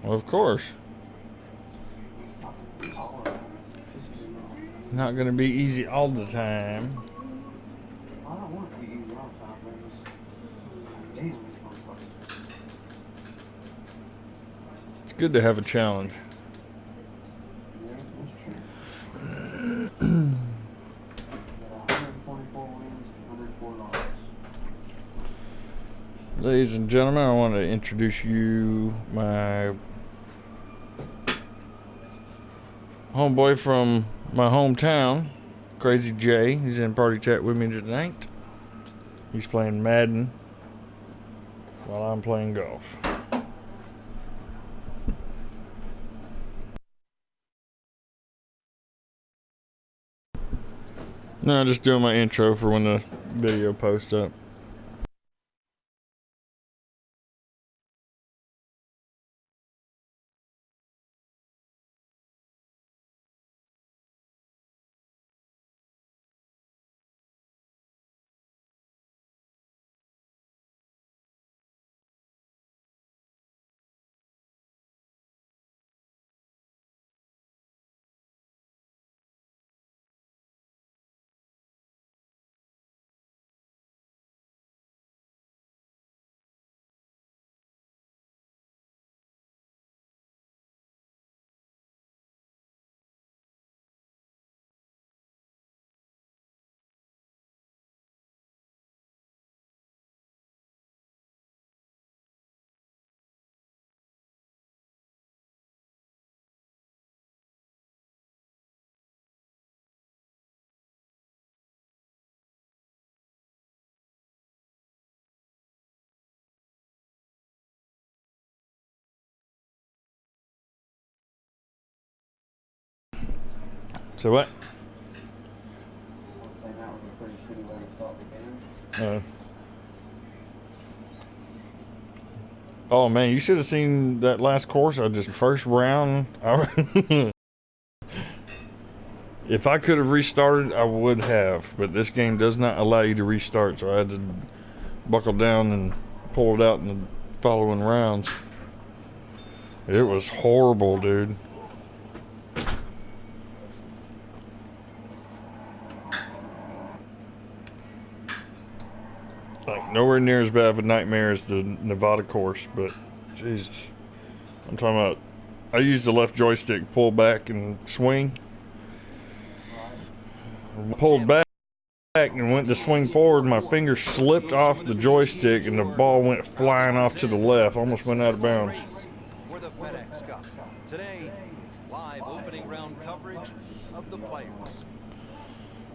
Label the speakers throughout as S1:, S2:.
S1: Well, of course. Not going to be easy all the time.
S2: I don't want it to be easy all the time, but damn, it's fun.
S1: It's good to have a challenge.
S2: Yeah, that's true. 124 wins, 104 losses.
S1: Ladies and gentlemen, I want to introduce you my homeboy from my hometown, Crazy Jay. He's in party chat with me tonight. He's playing Madden while I'm playing golf. No, just doing my intro for when the video posts up. So what?
S2: I'd say that was a pretty shitty way to start the game.
S1: Oh man, you should have seen that last course. I just first round. If I could have restarted, I would have. But this game does not allow you to restart, so I had to buckle down and pull it out in the following rounds. It was horrible, dude. Like nowhere near as bad of a nightmare as the Nevada course, but Jesus, I'm talking about. I used the left joystick, pull back and swing. Pulled back and went to swing forward. My finger slipped off the joystick and the ball went flying off to the left. Almost went out of bounds.
S3: For the FedEx Cup. Today, it's live opening round coverage of the players.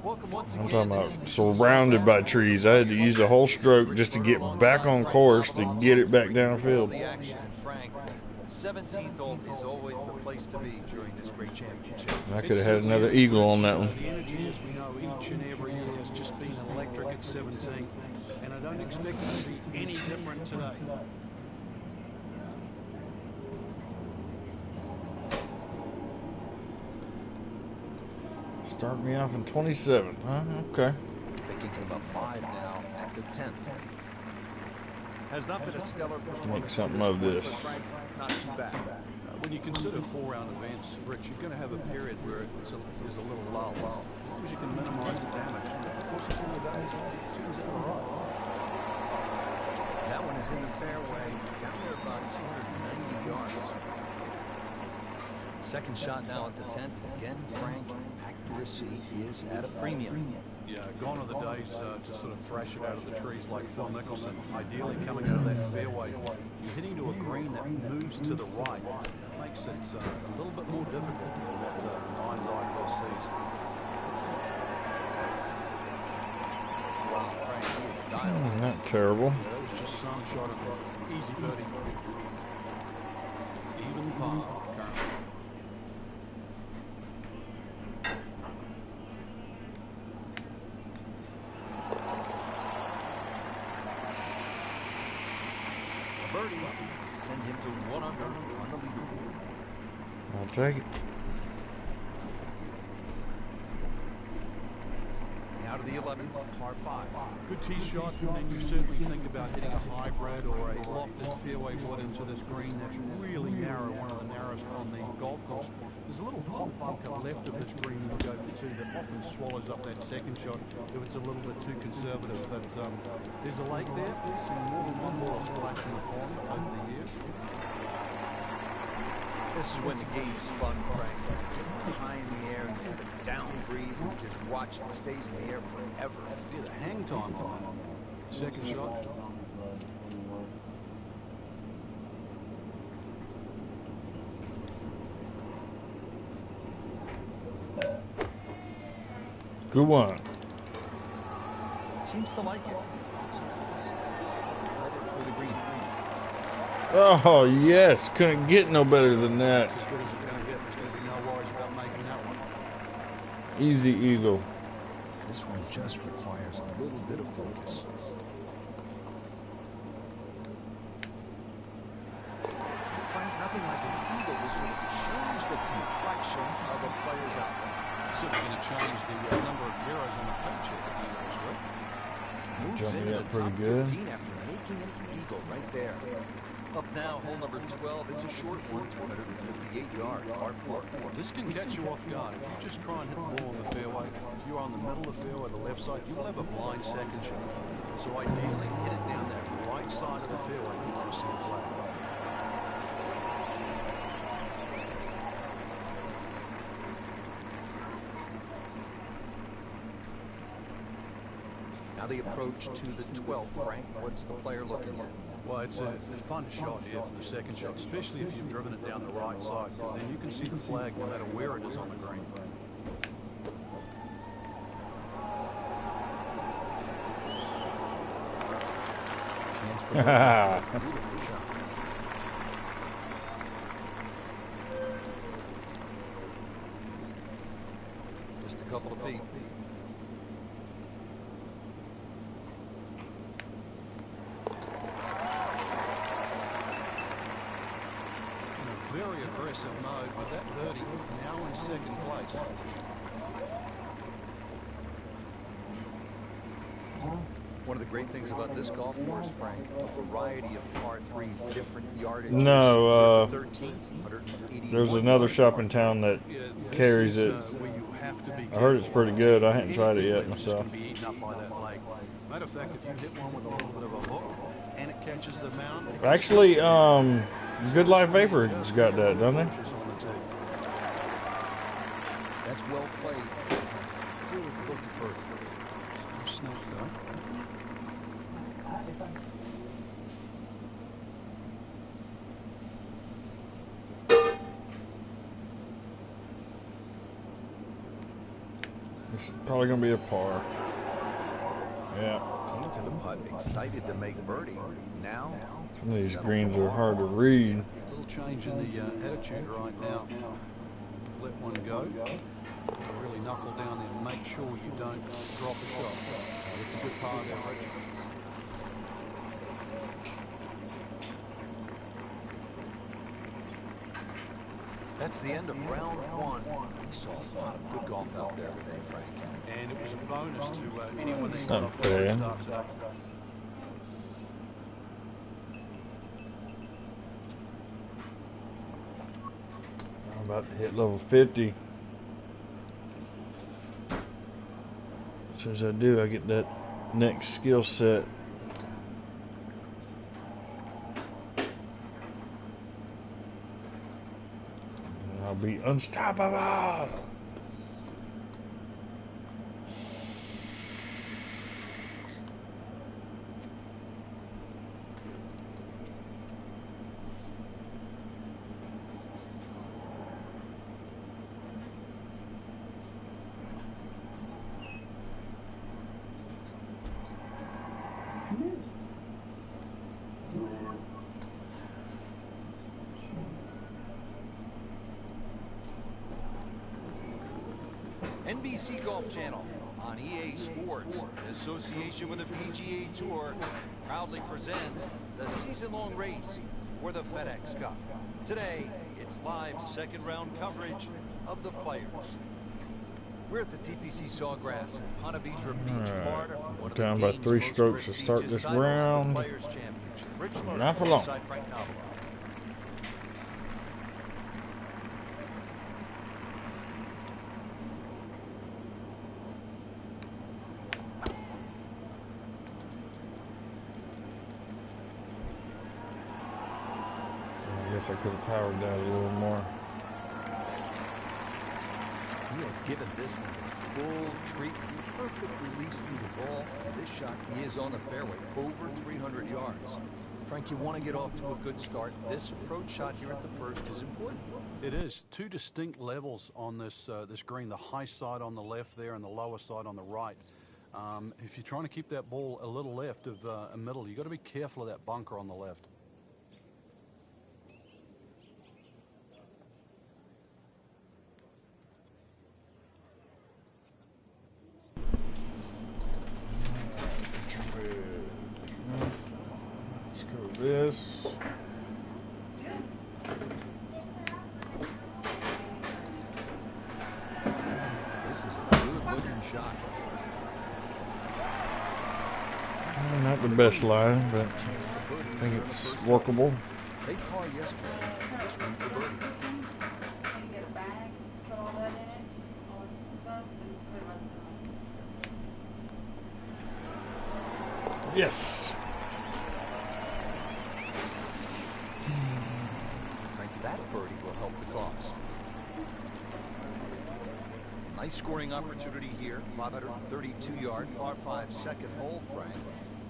S3: Welcome once again.
S1: I'm talking about surrounded by trees. I had to use the whole stroke just to get back on course to get it back downfield.
S3: The action, Frank. 17th hole is always the place to be during this great championship.
S1: I could have had another eagle on that one.
S4: The energy, as we know, each and every year has just been electric at 17, and I don't expect it to be any different today.
S1: Start me off in 27. Okay.
S3: Picking him up 5 now at the 10th. Has not been a stellar performance.
S1: Make something of this.
S3: Frank, not too bad.
S4: When you consider 4-round events, Rich, you're going to have a period where there's a little lull, because you can minimize the damage. Of course, it's 4 days, it turns out all right.
S3: That one is in the fairway, down there about 290 yards. Second shot now at the 10th. Again, Frank, accuracy is at a premium.
S4: Yeah, gone are the days to sort of thrash it out of the trees like Phil Mickelson. Ideally, coming out of that fairway, you're hitting to a green that moves to the right. That makes it a little bit more difficult than what mind's eye foresees.
S3: Wow, Frank, he is dialed.
S1: Not terrible.
S4: Yeah, that was just some shot of an easy birdie. Even par currently.
S3: Birdie send him to 1 under on the leaderboard.
S1: I'll take it.
S3: Now to the 11th, par 5.
S4: Good tee shot, and then you certainly think about hitting a hybrid or a lofted fairway wood into this green that's really narrow little pop bunker left of this green you go for two that often swallows up that second shot if it's a little bit too conservative. But there's a lake there. We've seen more than one ball splash in the pond over the years.
S3: This is when the game's fun, Frank. Get high in the air, you have a down breeze, and you just watch it stays in the air forever.
S4: Yeah, the hang time on it. Second shot.
S1: Good one.
S3: Seems to like it. So that's headed for the green.
S1: Oh, yes. Couldn't get no better than that.
S4: As good as it's going to get. There's going to be no worries about making that one.
S1: Easy eagle.
S3: This one just requires a little bit of focus. Frank, nothing like an eagle will sort of change the complexion of a player's outlook.
S4: Certainly going to change the number of zeros on the paycheck at the end of this week.
S3: Moves
S1: Jumping
S3: into
S1: up
S3: the
S1: pretty
S3: top
S1: good.
S3: 15 after making an eagle right there. Up now, hole number 12. It's a short one, 358 yards, par 4.
S4: This can catch you off guard. If you just try and hit the ball on the fairway, if you're on the middle of the fairway, the left side, you will have a blind second shot. So ideally, hit it down that right side of the fairway if you want to see a flag.
S3: Now the approach to the 12th, Frank. What's the player looking at?
S4: Well, it's a fun shot here for the second shot, especially if you've driven it down the right side, because then you can see the flag no matter where it is on the green.
S3: Beautiful shot. Just a couple of feet.
S4: Very aggressive mode with that birdie now in second place.
S3: One of the great things about this golf course, Frank, a variety of par 3s, different yardage.
S1: No,
S3: 13, 181
S1: there's another shop in town that carries it.
S4: Where you have to be
S1: I heard it's pretty good. I hadn't tried it
S4: Anything
S1: yet
S4: left is
S1: myself.
S4: gonna be eaten up by that lake. Matter of fact, if you hit one with a little bit of a hook and it catches the mound, it
S1: Actually, Good Life Vapor has got that, don't they?
S4: pushes on the tee.
S3: That's well played. Good look for it.
S4: No snake though.
S1: It's probably going to be a par. Yeah.
S3: Came to the putt, excited to make birdie. Now,
S1: Some of these greens are hard to read.
S4: A little change in the attitude right now. Let one go. Really knuckle down there and make sure you don't drop a shot. It's a good par there, Rich.
S3: that's the end of round 1. We saw a lot of good golf out there today, Frank.
S4: And it was a bonus to anyone that got
S1: Not
S4: off the right
S1: bad.
S4: start today.
S1: I'm about to hit level 50. As soon as I do, I get that next skill set. And I'll be unstoppable.
S3: NBC Golf Channel on EA Sports, in association with the PGA Tour, proudly presents the season-long race for the FedEx Cup. Today, it's live second-round coverage of the Players. We're at the TPC Sawgrass in Ponte Vedra Beach, Florida. For one of
S1: Down
S3: the
S1: by
S3: game's
S1: 3
S3: most
S1: strokes to start
S3: prestigious
S1: this
S3: titles, the
S1: round.
S3: Players Championship. Rich Lerner
S1: Not for long.
S3: alongside Frank Nobile.
S1: guess I could have powered that a little more.
S3: He has given this one full treatment. Perfect release through the ball. This shot, he is on the fairway, over 300 yards. Frank, you want to get off to a good start. This approach shot here at the first is important.
S4: It is. Two distinct levels on this this green. The high side on the left there and the lower side on the right. If you're trying to keep that ball a little left of a middle, you've got to be careful of that bunker on the left.
S1: Let's go with this.
S3: This is a good-looking shot.
S1: Not the best line, but I think it's workable.
S3: They par yesterday. This one for birdie.
S5: Get a bag, put all that in it, all the stuff, and put it
S1: Yes.
S3: That birdie will help the cause. Nice scoring opportunity here. 532-yard par 5 second hole, Frank.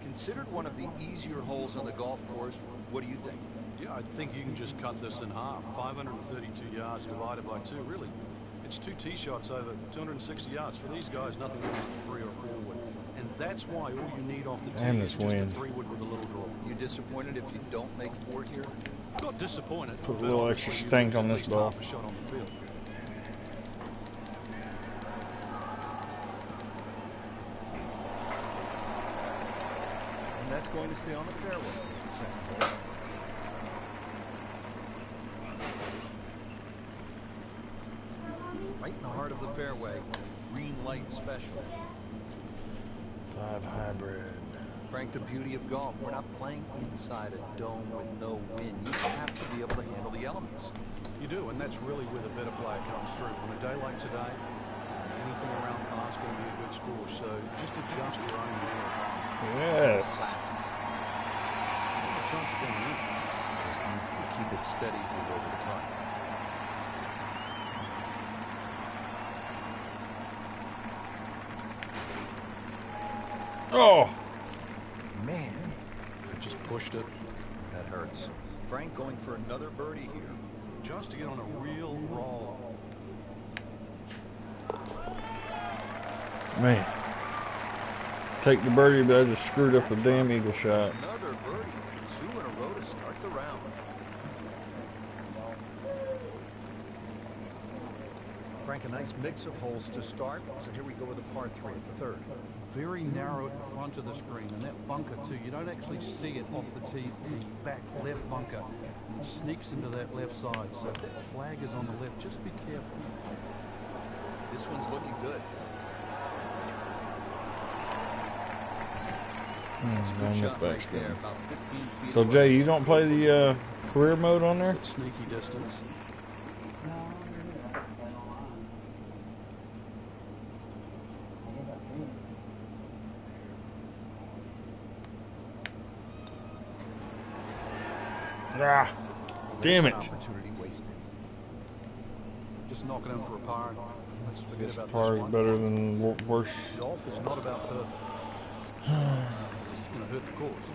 S3: Considered one of the easier holes on the golf course. What do you think?
S4: Yeah, I think you can just cut this in half. 532 yards divided by 2. Really, it's 2 tee shots over 260 yards. For these guys, nothing more than 3 or 4 wood. And that's why all you need off the tee is just a 3 wood with a little draw.
S3: You disappointed if you don't make 4 here?
S4: Not disappointed.
S1: Put a little extra stank on this ball.
S4: Half a shot on the field.
S3: And that's going to stay on the fairway. Second hole. Right in the heart of the fairway. Green light special.
S1: 5 hybrid.
S3: Frank, the beauty of golf, we're not playing inside a dome with no wind. You have to be able to handle the elements.
S4: You do, and that's really where the better player comes through. On a day like today, anything around par is going to be a good score, so just adjust your own handle.
S1: Yes.
S3: Classy. Just needs to keep it steady here over the top.
S1: Oh.
S3: Man,
S4: I just pushed it.
S3: that hurts. Frank going for another birdie here.
S4: Just to get on a real roll.
S1: Man. Take the birdie, but I just screwed up a damn eagle shot.
S3: Another birdie. 2 in a row to start the round. Frank, a nice mix of holes to start. So here we go with a par 3 at the third.
S4: Very narrow at the front of the screen, and that bunker too, you don't actually see it off the tee. The back left bunker sneaks into that left side, so if that flag is on the left, just be careful.
S3: This one's looking good. Good shot right there, about 15 feet
S1: So
S3: away.
S1: Jay, you don't play the career mode on there?
S4: It's a sneaky distance.
S2: No, I'm gonna do that. Play online. I guess I could.
S1: Ah, damn
S3: There's
S1: it.
S3: an opportunity wasted.
S4: Just knock it in for a par. Let's forget
S1: This
S4: about
S1: par
S4: this
S1: is
S4: one.
S1: better than worse.
S4: Golf is not about perfect. It's going to hurt the course.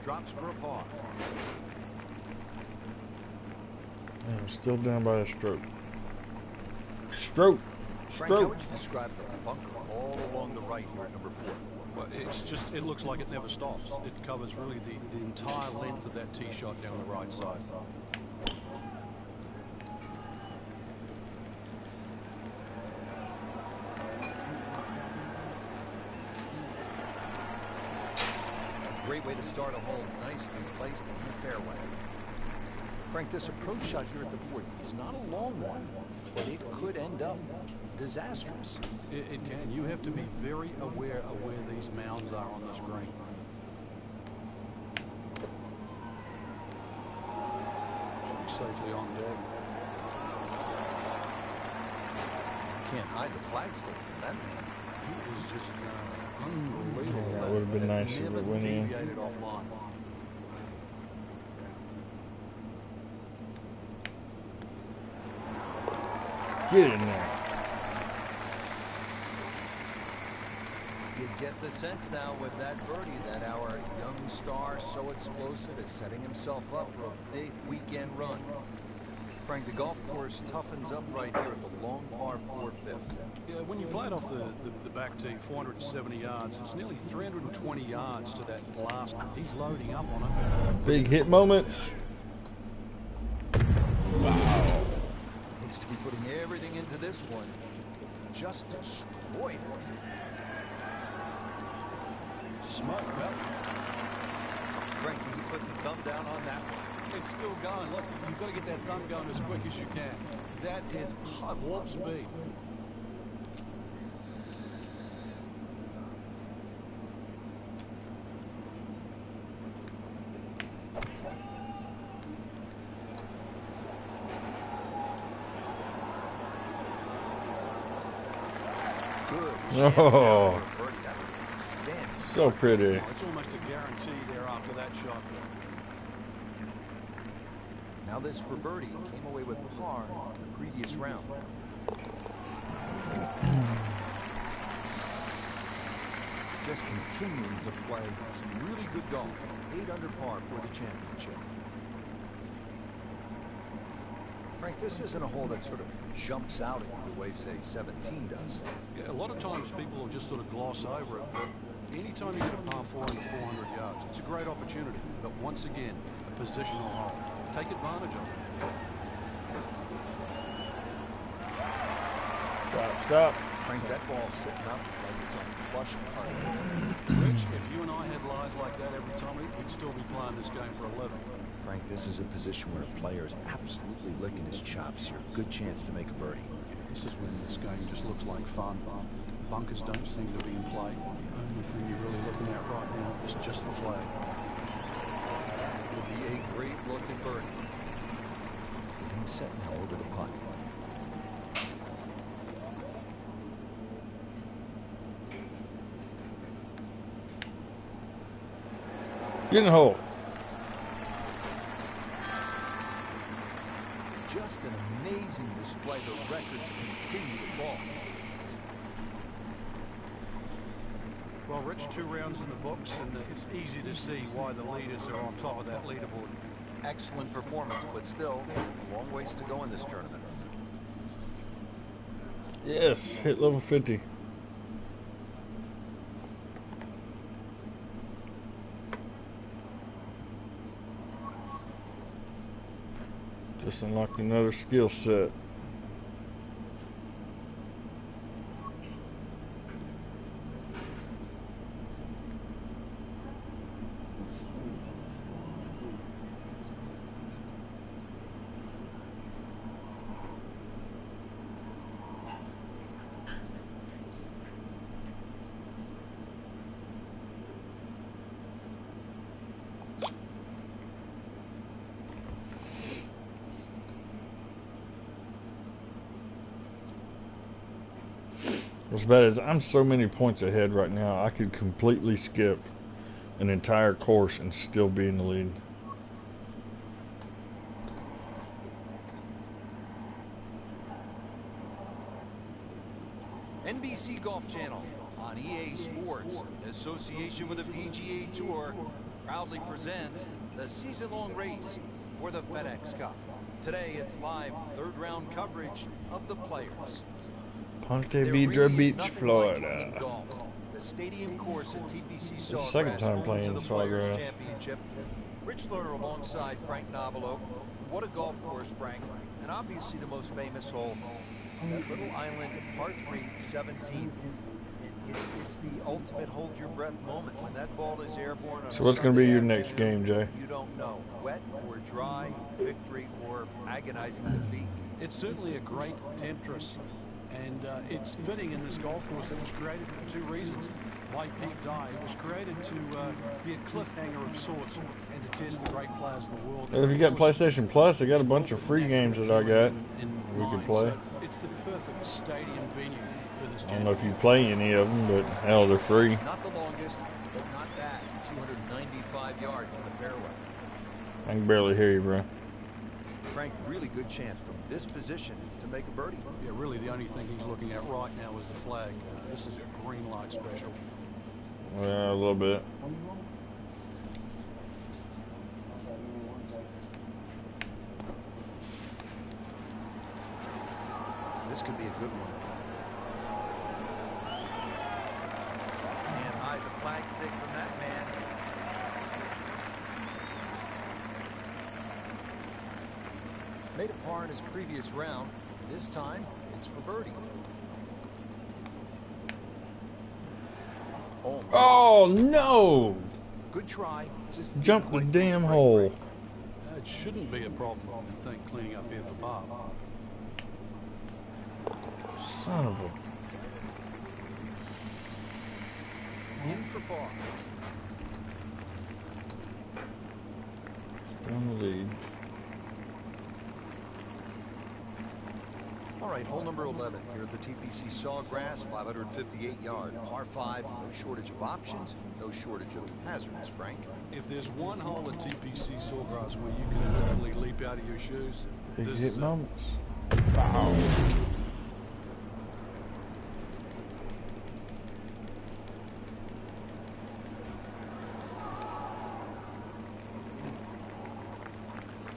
S4: Drops for a par.
S1: Man, I'm still down by a stroke. Stroke.
S3: Frank, how
S1: Stroke.
S3: would you describe the bunker all along the right here at number 4?
S4: Well, it looks like it never stops. It covers really the entire length of that tee shot down the right side.
S3: Great way to start a hole, nicely placed in the fairway. Frank, this approach shot here at the 4th is not a long one, but it could end up disastrous.
S4: It can. You have to be very aware of where these mounds are on this green. Should be safely on deck.
S3: Can't hide the flagstick from that man.
S4: He is just unbelievable.
S1: Yeah, that would have been nice if
S4: Never
S1: it went in.
S4: deviated offline.
S1: Get in there.
S3: You get the sense now with that birdie that our young star, so explosive, is setting himself up for a big weekend run. Frank, the golf course toughens up right here at the long par 4/5.
S4: Yeah, when you play it off the back tee, 470 yards, it's nearly 320 yards to that last. He's loading up on it.
S1: Big hit moments.
S3: Looks to be putting everything into this one. Just destroyed it.
S4: Smoke, well,
S3: Frank, he put the thumb down on that one.
S4: it's still going. Look, you've got to get that thumb going as quick as you can. That is high warp speed.
S3: Good.
S1: Oh,
S3: That's outstanding.
S1: so pretty.
S4: It's almost a guarantee there after that shot.
S3: Now this for birdie came away with par in the previous round. Just continuing to play some really good golf. 8 under par for the championship. Frank, this isn't a hole that sort of jumps out at you the way, say, 17 does.
S4: Yeah, a lot of times people will just sort of gloss over it, but anytime you get a par 4 under 400 yards, it's a great opportunity. But once again, a positional hole. Take advantage of it.
S1: Stop.
S3: Frank, that ball's sitting up like it's on flush carpet.
S4: Rich, if you and I had lies like that every time, we'd still be playing this game for a living.
S3: Frank, this is a position where a player is absolutely licking his chops here. Good chance to make a birdie.
S4: This is when this game just looks like fun. Bunkers don't seem to be in play. The only thing you're really looking at right now is just the flag.
S3: Will be a great looking birdie. Getting set now over the putt.
S1: Get in the hole.
S3: Just an amazing display. The records continue to fall.
S4: Well, Rich, 2 rounds in the books, and it's easy to see why the leaders are on top of that leaderboard.
S3: Excellent performance, but still a long ways to go in this tournament.
S1: Yes, hit level 50. Just unlocked another skill set. What's bad is I'm so many points ahead right now, I could completely skip an entire course and still be in the lead.
S3: NBC Golf Channel on EA Sports, in association with the PGA Tour, proudly presents the season-long race for the FedEx Cup. Today, it's live third-round coverage of the Players.
S1: Ponte
S3: There
S1: Vedra
S3: really is
S1: Beach,
S3: nothing
S1: Florida.
S3: like in golf. The stadium course at TPC
S1: the
S3: Sawgrass,
S1: second time
S3: home
S1: playing
S3: to the
S1: the
S3: Players
S1: Sawgrass.
S3: Championship. Rich Lerner alongside Frank Nobilo. What a golf course, Frank. And obviously the most famous hole, that little island, par 3, 17. It's the ultimate hold your breath moment when that ball is airborne. On
S1: So what's going to be your next
S3: afternoon,
S1: game, Jay?
S3: You don't know. Wet or dry, victory or agonizing defeat.
S4: It's certainly a great temptress, and it's fitting in this golf course that was created for 2 reasons. Like Pete Dye, it was created to be a cliffhanger of sorts and to test the great players of the world.
S1: If you got PlayStation Plus, they got a bunch of free games that I got
S4: in
S1: we can
S4: mind.
S1: play.
S4: So it's the perfect stadium venue for this.
S1: I don't know if you play any of them, but hell, they're free.
S3: Not the longest, but not bad. 295 yards in the fairway.
S1: I can barely hear you, bro.
S3: Frank, really good chance from this position to make a birdie.
S4: Yeah, really the only thing he's looking at right now is the flag. This is a green light special.
S1: Yeah, a little bit.
S3: This could be a good one. Can't hide the flag stick from that man. Made a par in his previous round. This time, it's for birdie.
S1: Oh, no!
S3: Good try. Just
S1: Jump the damn hole.
S4: It shouldn't be a problem, I think, cleaning up here for par.
S1: Son of a...
S3: In for par.
S1: Still in the lead.
S3: All right, hole number 11 here at the TPC Sawgrass, 558-yard, par 5. No shortage of options, no shortage of hazards, Frank.
S4: If there's one hole at TPC Sawgrass where you can literally leap out of your shoes,
S1: Big
S4: this
S1: hit
S4: is it.
S1: moments. Wow.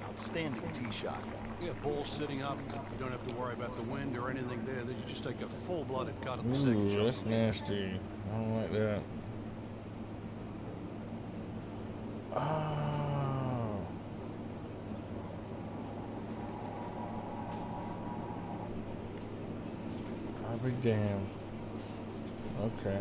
S3: Outstanding tee shot.
S4: Yeah, ball sitting up. You don't have to worry about the wind or anything there. You just take a full-blooded cut at the second
S1: Ooh,
S4: shot.
S1: that's nasty. I don't like that. Oh. I'll be damned. Okay.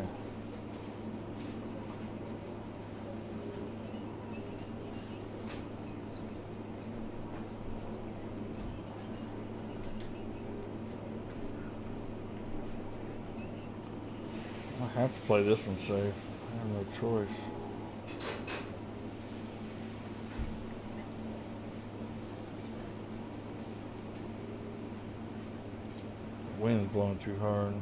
S1: I have to play this one safe. I have no choice. The wind's blowing too hard.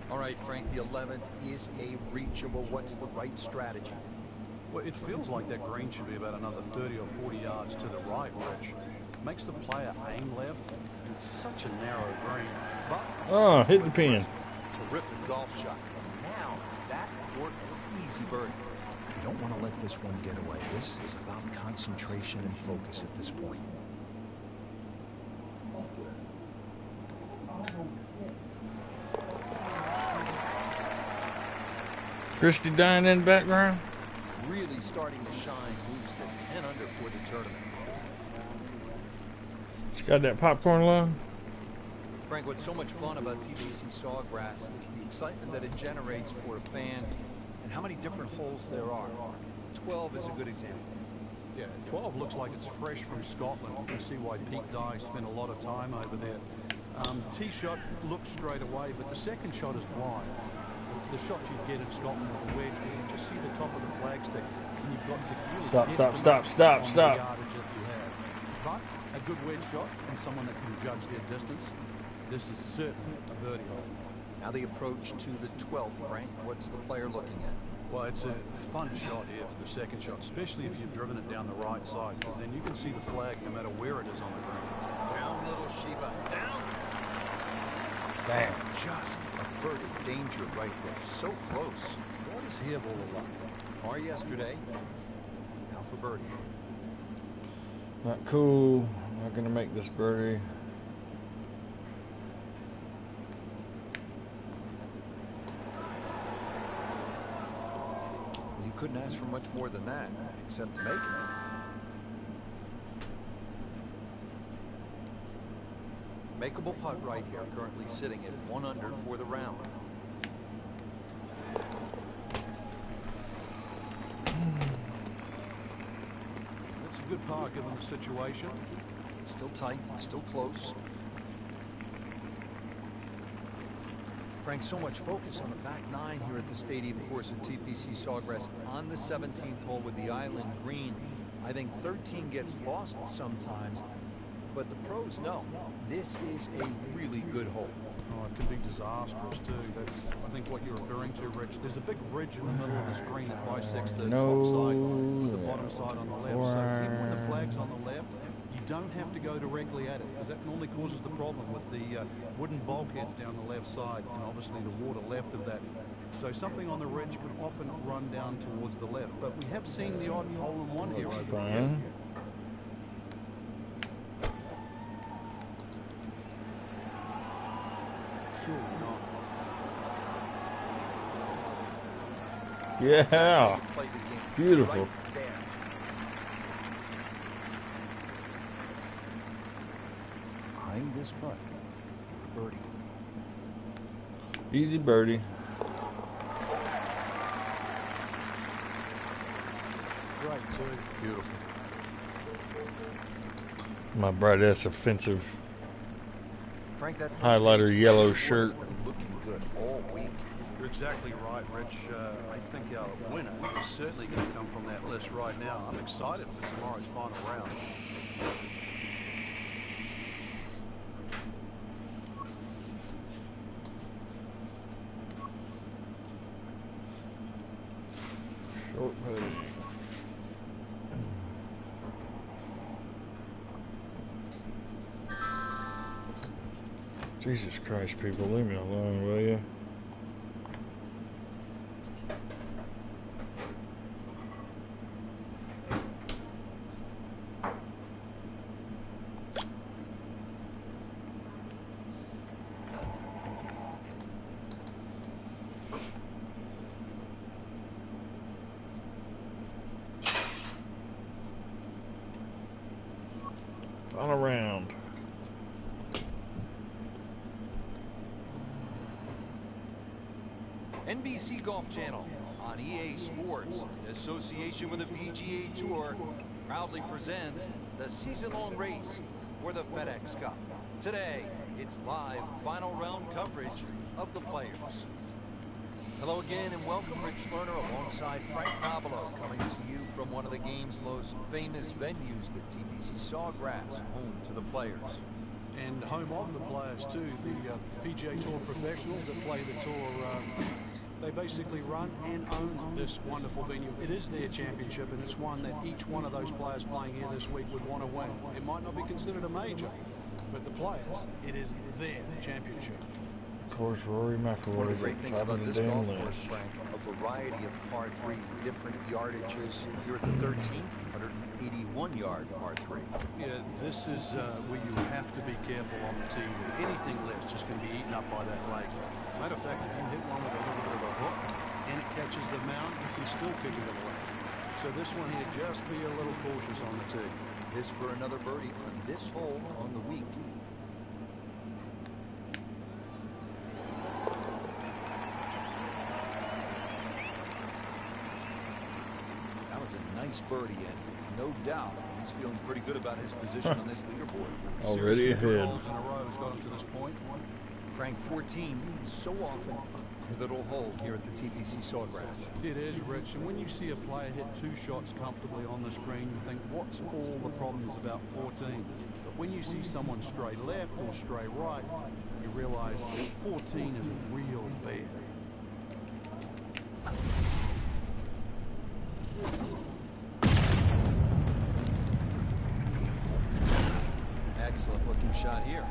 S3: All right, Frank, the 11th is a reachable. What's the right strategy?
S4: Well, it feels like that green should be about another 30 or 40 yards to the right, Rich. Makes the player aim left. It's such a narrow green. But
S1: Oh, hit the pin.
S3: Terrific golf shot. And now that for an easy birdie. You don't want to let this one get away. This is about concentration and focus at this point.
S1: Christy dying in the background.
S3: Really starting to shine. Moves to 10 under for the tournament.
S1: She's got that popcorn lung.
S3: Frank, what's so much fun about TPC Sawgrass is the excitement that it generates for a fan and how many different holes there are. 12 is a good example.
S4: yeah, 12 looks like it's fresh from Scotland. You can see why Pete Dye spent a lot of time over there. Tee shot looks straight away, but the second shot is wide. The shot you get in Scotland with a wedge, you can just see the top of the flagstick, and you've got to really
S1: Stop,
S4: guess
S1: stop,
S4: the
S1: stop,
S4: on
S1: stop.
S4: the yardage that you have. But a good wedge shot and someone that can judge their distance. This is certainly a birdie hole.
S3: Now the approach to the 12th, Frank. What's the player looking at?
S4: Well, it's a fun shot here for the second shot, especially if you've driven it down the right side, because then you can see the flag no matter where it is on the green.
S3: Down, little Sheba. Down.
S1: Damn.
S3: Just averted danger right there. So close.
S4: What does he have all the luck?
S3: Par yesterday. Now for birdie.
S1: Not cool. Not gonna make this birdie.
S3: You couldn't ask for much more than that, except to make it. Makeable putt right here, currently sitting at 1 under for the round.
S4: It's a good par given the situation.
S3: Still tight, still close. Frank, so much focus on the back nine here at the stadium course at TPC Sawgrass on the 17th hole with the island green. I think 13 gets lost sometimes, but the pros know this is a really good hole.
S4: Oh, it can be disastrous too. That's, I think, what you're referring to, Rich. There's a big ridge in the middle of the screen that bisects the top side with the bottom side on the left. So even when the flag's on the left, you don't have to go directly at it, because that normally causes the problem with the wooden bulkheads down the left side and obviously the water left of that. So something on the ridge can often run down towards the left. But we have seen the odd hole-in-one here over the years. Surely not.
S1: Yeah.
S3: Play the game
S1: Beautiful.
S3: right there. Eyeing this putt for birdie.
S1: Easy birdie.
S4: Great too.
S3: Beautiful.
S1: My bright ass offensive
S3: Frank, that
S1: highlighter yellow shirt.
S3: has been looking good all week.
S4: You're exactly right, Rich. I think our winner is certainly going to come from that list right now. I'm excited for tomorrow's final round.
S1: Short birdie. Jesus Christ, people, leave me alone, will you? All around.
S3: NBC Golf Channel on EA Sports, in association with the PGA Tour, proudly presents the season-long race for the FedEx Cup. Today, it's live final round coverage of the players. Hello again and welcome, Rich Lerner alongside Frank Nobilo, coming to you from one of the game's most famous venues, the TPC Sawgrass, home to the players.
S4: And home of the players too, the PGA Tour professionals that play the tour. They basically run and own this wonderful venue. It is their championship, and it's one that each one of those players playing here this week would want to win. It might not be considered a major, but the players, it is their championship.
S1: Of course, Rory McIlroy
S3: One of the
S1: is
S3: great
S1: at the
S3: things
S1: top
S3: about
S1: of the
S3: this
S1: damn
S3: golf course,
S1: list.
S3: Frank, a variety of par threes, different yardages. Here at the 13th, 181-yard par three.
S4: Yeah, this is where you have to be careful on the tee. Anything less just going to be eaten up by that leg. Matter of fact, if you hit one with a little bit of a hook and it catches the mound, you can still kick it away. So this one here, just be a little cautious on the tee.
S3: This for another birdie on this hole on the week. That was a nice birdie, and no doubt he's feeling pretty good about his position on this leaderboard.
S1: Already
S4: Seriously, good
S1: ahead.
S4: holes in a row has got him to this point.
S3: Frank, 14 is so often a pivotal hole here at the TPC Sawgrass.
S4: It is, Rich, and when you see a player hit 2 shots comfortably on the screen, you think, what's all the problems about 14? But when you see someone stray left or stray right, you realize that 14 is real bad.
S3: Excellent looking shot here.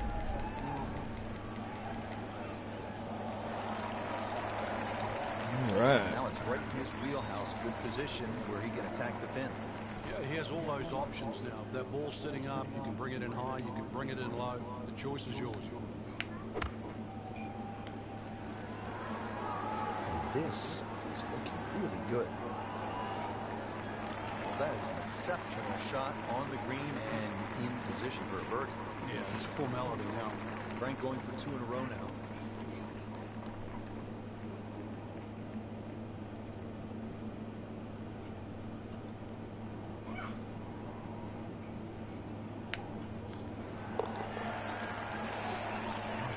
S1: All right.
S3: Now it's right in his wheelhouse. Good position where he can attack the pin.
S4: Yeah, he has all those options now. That ball's sitting up, you can bring it in high, you can bring it in low. The choice is yours.
S3: And this is looking really good. Well, that is an exceptional shot on the green and in position for a birdie.
S4: Yeah, it's a formality now.
S3: Frank going for 2 in a row now.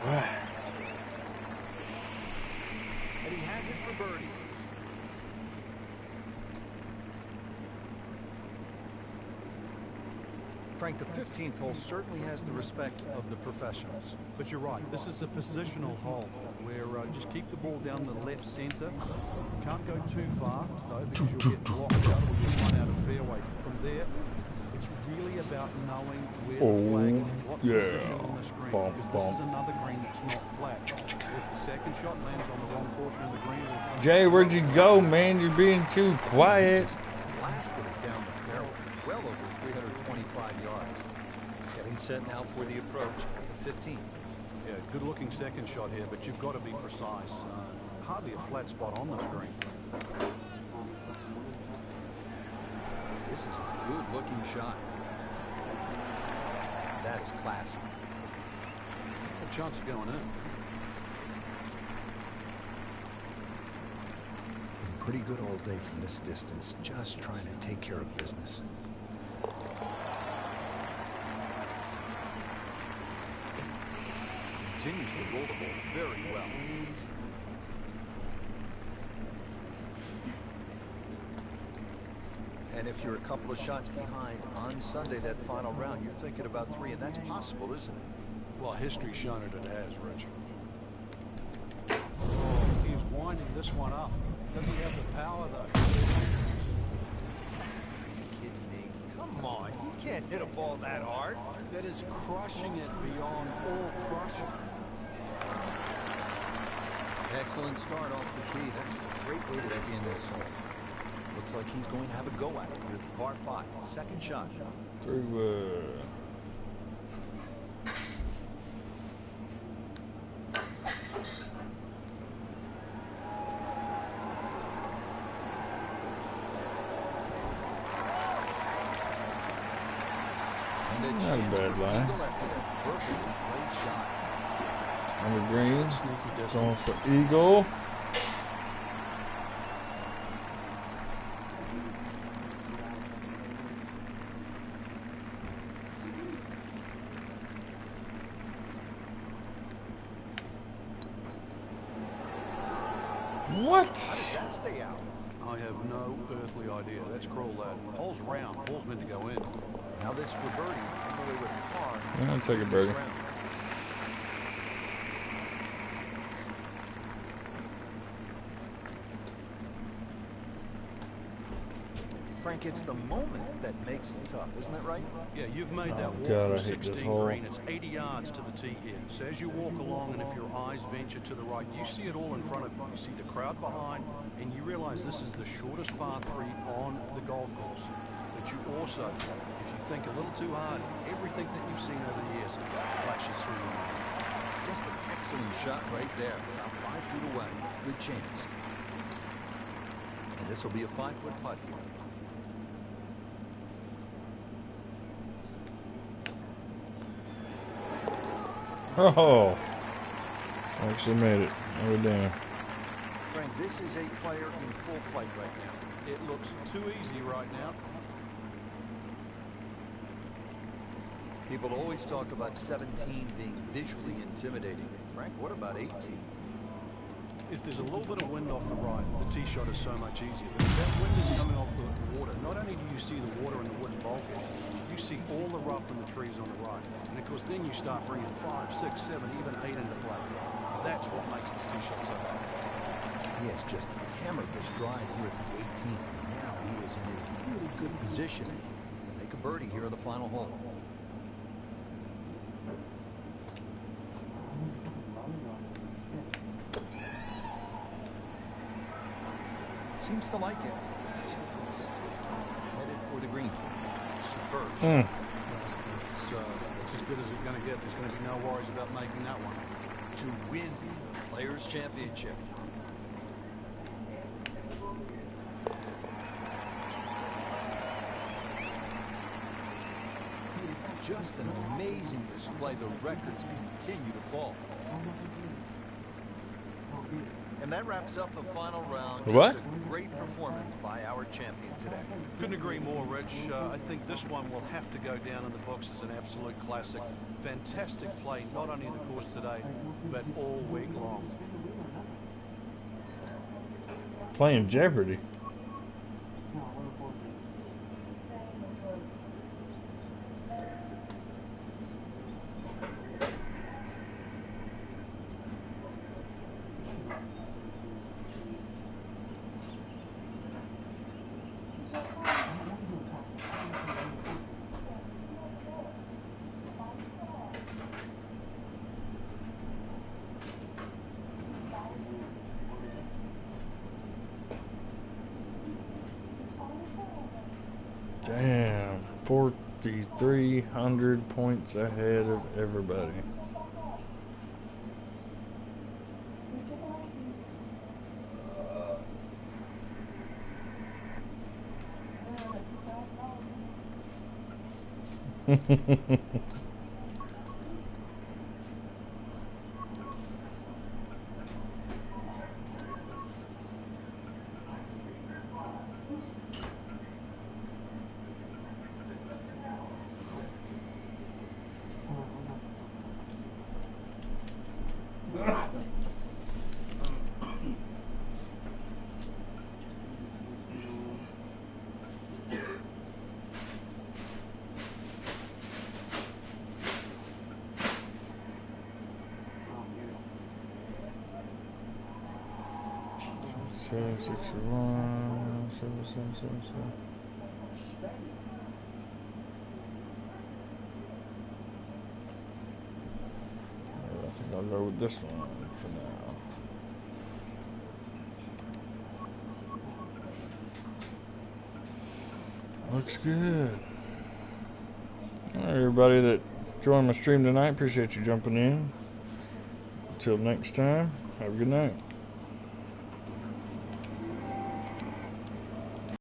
S3: And he has it for birdie. Frank, the 15th hole certainly has the respect of the professionals.
S4: But you're right. This is a positional hole where just keep the ball down the left center. Can't go too far, though, because you'll get blocked out or you'll run out of fairway. From there, it's really about knowing where the flag is, what position on the screen. Because this is another green that's not flat. If the second shot lands on the wrong portion of the green...
S1: Jay, where'd you go, man? You're being too quiet.
S3: Blasted it down the fairway, well over 325 yards. Getting set now for the approach at the 15th.
S4: Yeah, good-looking second shot here, but you've got to be precise. Hardly a flat spot on the screen.
S3: This is a good-looking shot. That is classy.
S4: Good chance of going in.
S3: Been pretty good all day from this distance, just trying to take care of business. Continues to roll the ball very well. And if you're a couple of shots behind on Sunday, that final round, you're thinking about 3, and that's possible, isn't it?
S4: Well, history's shown it has, Rich. He's winding this one up. Does he have the power, though?
S3: Are you kidding me? Come on, you can't hit a ball that hard.
S4: That is crushing it beyond all crushing.
S3: Excellent start off the tee. That's a great way to begin this hole. Looks like he's going to have a go at it here at par 5. Second shot.
S1: Through, not a bad line. On the green, going for eagle. What?
S3: How did that stay out?
S4: I have no earthly idea. Let's crawl that. Hole's round. Hole's meant to go in.
S3: Now this for birdie. All the way with par.
S1: I'll take a birdie.
S3: Frank, it's the moment that makes it tough, isn't that right?
S4: Yeah, you've made that walk
S1: God, I
S4: from
S1: hate this
S4: 16
S1: hole.
S4: green. It's 80 yards to the tee here. So as you walk along, and if your eyes venture to the right, you see it all in front of you. You see the crowd behind, and you realize this is the shortest par 3 on the golf course. But you also, if you think a little too hard, everything that you've seen over the years flashes through your mind.
S3: Just an excellent shot right there. About 5 feet away. Good chance. And this will be a 5-foot putt here.
S1: Oh, actually made it. Oh damn.
S3: Frank, this is a player in full flight right now.
S4: It looks too easy right now.
S3: People always talk about 17 being visually intimidating. Frank, what about 18?
S4: If there's a little bit of wind off the right, the tee shot is so much easier. But if that wind is coming off the water, not only do you see the water and the wooden bulkheads, you see all the rough and the trees on the right. And of course, then you start bringing 5, 6, 7, even 8 into play. That's what makes this tee shot so hard.
S3: He has just hammered this drive here at the 18th. Now he is in a really good position to make a birdie here on the final hole. Seems to like it. It's headed for the green. Superb shot.
S4: It's as good as it's going to get. There's going to be no worries about making that one.
S3: To win the Players' Championship. Just an amazing display. The records continue to fall. And that wraps up the final round.
S1: What?
S3: Just a great performance by our champion today.
S4: Couldn't agree more, Rich. I think this one will have to go down in the books as an absolute classic. Fantastic play, not only in the course today, but all week long.
S1: Playing Jeopardy. Damn, 4,300 points ahead of everybody. Seven, 61, 7. I think I'll go with this one for now. Looks good. All right, everybody that joined my stream tonight, appreciate you jumping in. Until next time, have a good night.